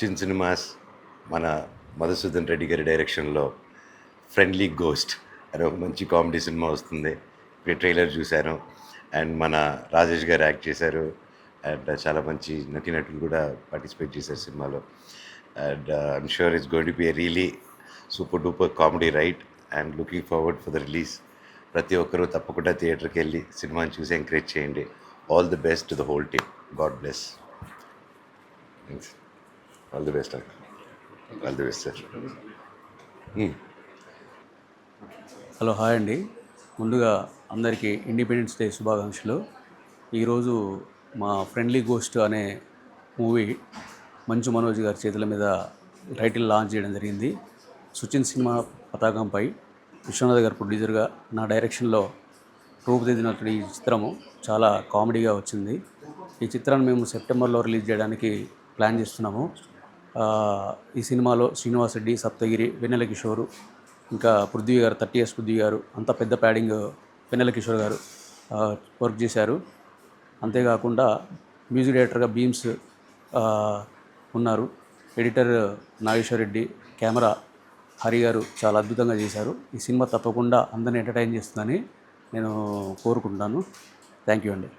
Suchin cinemas మన మధుసూదన్ రెడ్డి గారి డైరెక్షన్లో ఫ్రెండ్లీ గోస్ట్ అనే ఒక మంచి కామెడీ సినిమా వస్తుంది. ఇప్పుడు ట్రైలర్ చూశాను. అండ్ మన రాజేష్ గారు యాక్ట్ చేశారు. అండ్ చాలా మంచి నటీనటులు కూడా పార్టిసిపేట్ చేశారు సినిమాలో. And I'm sure it's going to be a really super duper comedy right and looking forward for the release. ప్రతి ఒక్కరూ తప్పకుండా థియేటర్కి వెళ్ళి సినిమాని చూసి ఎంకరేజ్ చేయండి. All the best to the whole team. God bless. Thanks. All the best అండి. All the best sir. Hello, hi అండి. ముందుగా అందరికీ ఇండిపెండెన్స్ డే శుభాకాంక్షలు. ఈరోజు మా ఫ్రెండ్లీ గోస్ట్ అనే మూవీ మంచు మనోజ్ గారి చేతుల మీద టైటిల్ లాంచ్ చేయడం జరిగింది. సుచిన్ సినిమా పతాకంపై విశ్వనాథ్ గారు ప్రొడ్యూసర్గా నా డైరెక్షన్లో రూపుదిద్దినటువంటి ఈ చిత్రము చాలా కామెడీగా వచ్చింది. ఈ చిత్రాన్ని మేము సెప్టెంబర్లో రిలీజ్ చేయడానికి ప్లాన్ చేస్తున్నాము. ఈ సినిమాలో శ్రీనివాస్ రెడ్డి, సప్తగిరి, వెన్నెల కిషోర్, ఇంకా పృథ్వీ గారు, 30 years పృథ్వీ గారు, అంత పెద్ద ప్యాడింగ్ వెన్నెల కిషోర్ గారు వర్క్ చేశారు. అంతేకాకుండా మ్యూజిక్ డైరెక్టర్గా బీమ్స్ ఉన్నారు. ఎడిటర్ నాగేశ్వర్ రెడ్డి, కెమెరా హరి గారు చాలా అద్భుతంగా చేశారు. ఈ సినిమా తప్పకుండా అందరిని ఎంటర్టైన్ చేస్తుందని నేను కోరుకుంటున్నాను. థ్యాంక్ యూ అండి.